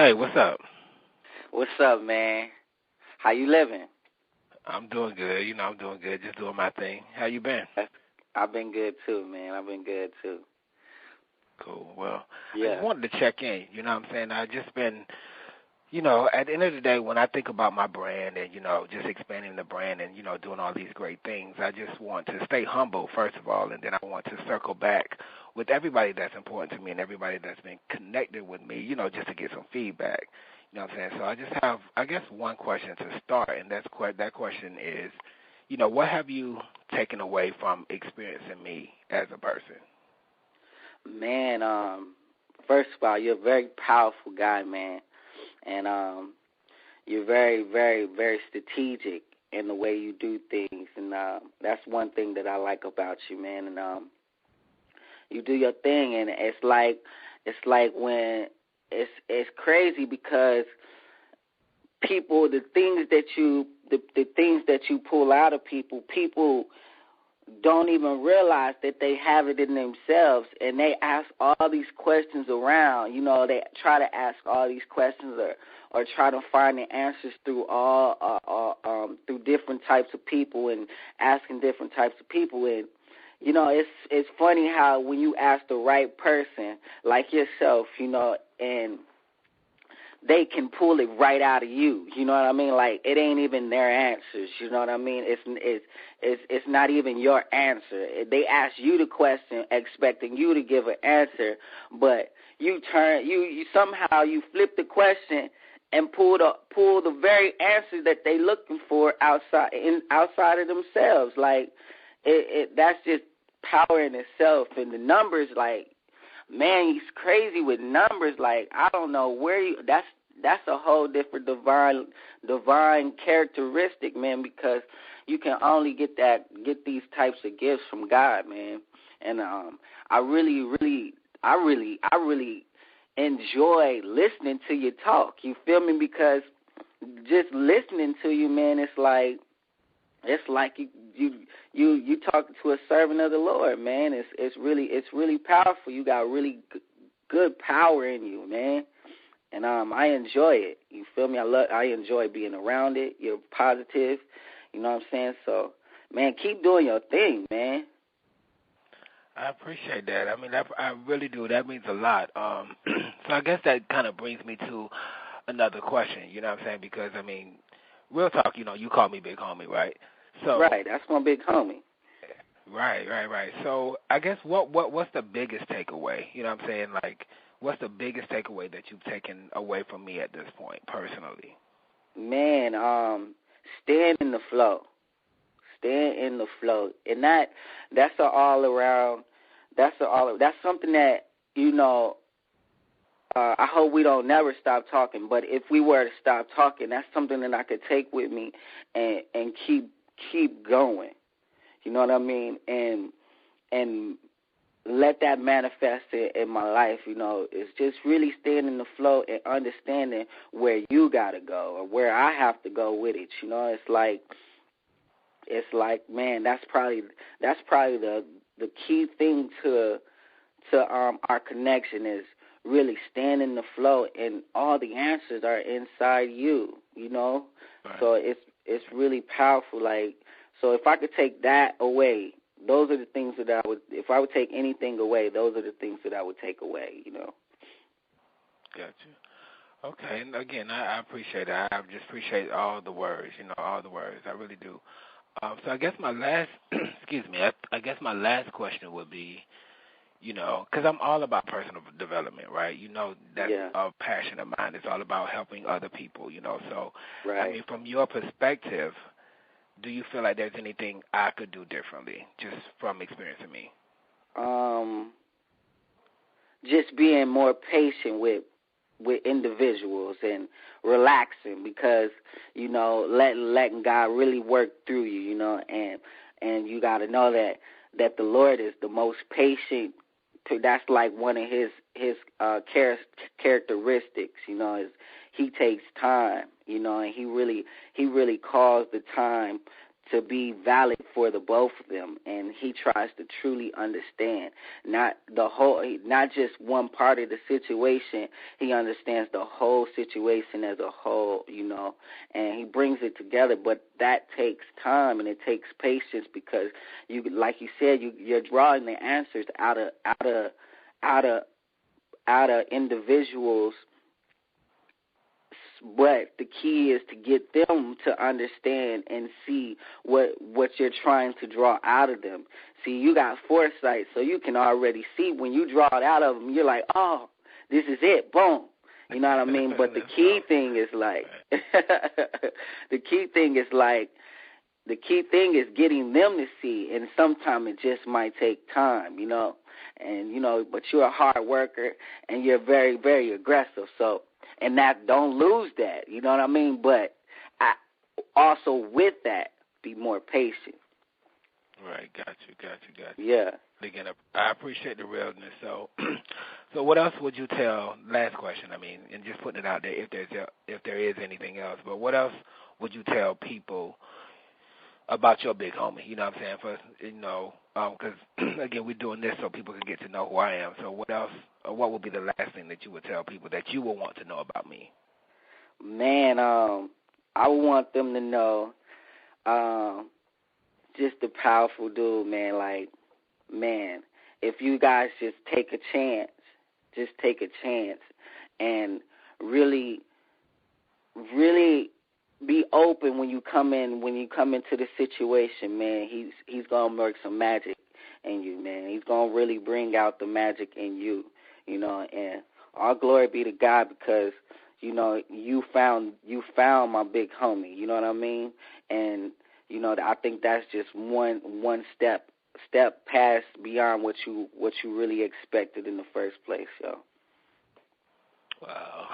Hey, what's up? What's up, man? How you living? I'm doing good. I'm doing good. Just doing my thing. How you been? I've been good too, man. I've been good too. Cool. Well, I just Yeah. wanted to check in. You know what I'm saying? I just been, at the end of the day, when I think about my brand and, just expanding the brand and, doing all these great things, I just want to stay humble, first of all, and then I want to circle back with everybody that's important to me and everybody that's been connected with me, just to get some feedback. You know what I'm saying? So I just have, I guess, one question to start, and that question is, what have you taken away from experiencing me as a person? Man, first of all, you're a very powerful guy, man. And you're very, very, very strategic in the way you do things. And that's one thing that I like about you, man. And you do your thing, and it's like when it's crazy because people, the things that you pull out of people don't even realize that they have it in themselves, and they ask all these questions around. They try to ask all these questions or try to find the answers through through different types of people and asking different types of people. And it's funny how when you ask the right person like yourself, and they can pull it right out of you. You know what I mean? Like, it ain't even their answers. You know what I mean? It's not even your answer. They ask you the question, expecting you to give an answer, but you somehow you flip the question and pull the very answer that they looking for outside of themselves. Like, that's just power in itself. And the numbers, like, man, he's crazy with numbers. Like, I don't know where you. That's a whole different divine characteristic, man. Because you can only get these types of gifts from God, man. And I really enjoy listening to you talk. You feel me? Because just listening to you, man, it's like you talking to a servant of the Lord, man. It's really powerful. You got really good power in you, man, and I enjoy it. You feel me? I enjoy being around it. You're positive, you know what I'm saying? So, man, keep doing your thing, man. I appreciate that. I mean, I really do. That means a lot. So I guess that kind of brings me to another question. You know what I'm saying? Because I mean, real talk. You call me big homie, right? So right, that's my big homie. Right. So I guess what's the biggest takeaway? You know what I'm saying? Like, what's the biggest takeaway that you've taken away from me at this point, personally? Man, staying in the flow. Staying in the flow. And that's all around. That's something that, I hope we don't never stop talking. But if we were to stop talking, that's something that I could take with me and keep going. You know what I mean? And let that manifest in my life. It's just really staying in the flow and understanding where you gotta go or where I have to go with it. It's like, man, that's probably the key thing to our connection is really staying in the flow, and all the answers are inside you. Right. So it's really powerful. Like, so if I could take that away, those are the things that I would. If I would take anything away, those are the things that I would take away. Gotcha. Okay, and again, I appreciate it. I just appreciate all the words, all the words. I really do. So I guess my last, excuse me, I guess my last question would be, because I'm all about personal development, right? That's a passion of mine. It's all about helping other people, So, right. I mean, from your perspective, do you feel like there's anything I could do differently just from experiencing me? Just being more patient with individuals and relaxing, because letting God really work through you, and you got to know that the Lord is the most patient. That's like one of his characteristics, is he takes time, and he really calls the time to be valid for the both of them, and he tries to truly understand not just one part of the situation. He understands the whole situation as a whole, and he brings it together. But that takes time and it takes patience, because you, like you said, you're drawing the answers out of individuals. But the key is to get them to understand and see what you're trying to draw out of them. See, you got foresight, so you can already see when you draw it out of them, you're like, oh, this is it, boom. You know what I mean? But the key thing is getting them to see, and sometimes it just might take time, And, but you're a hard worker, and you're very, very aggressive, so. And that, don't lose that, you know what I mean? But also with that, be more patient. Right, got you. Yeah. Again, I appreciate the realness. So, so what else would you tell? Last question, and just putting it out there, if there is anything else. But what else would you tell people about your big homie? You know what I'm saying? Because again, we're doing this so people can get to know who I am. So what else? What would be the last thing that you would tell people that you would want to know about me? Man, I want them to know just a powerful dude, man. Like, man, if you guys just take a chance and really, really be open when you come into the situation, man. He's gonna work some magic in you, man. He's gonna really bring out the magic in you, and all glory be to God, because you found my big homie, you know what I mean? And I think that's just one step past beyond what you really expected in the first place, yo. Wow.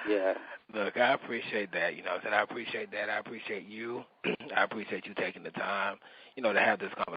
Yeah. Look, I appreciate that. I appreciate that. I appreciate you. I appreciate you taking the time, to have this conversation.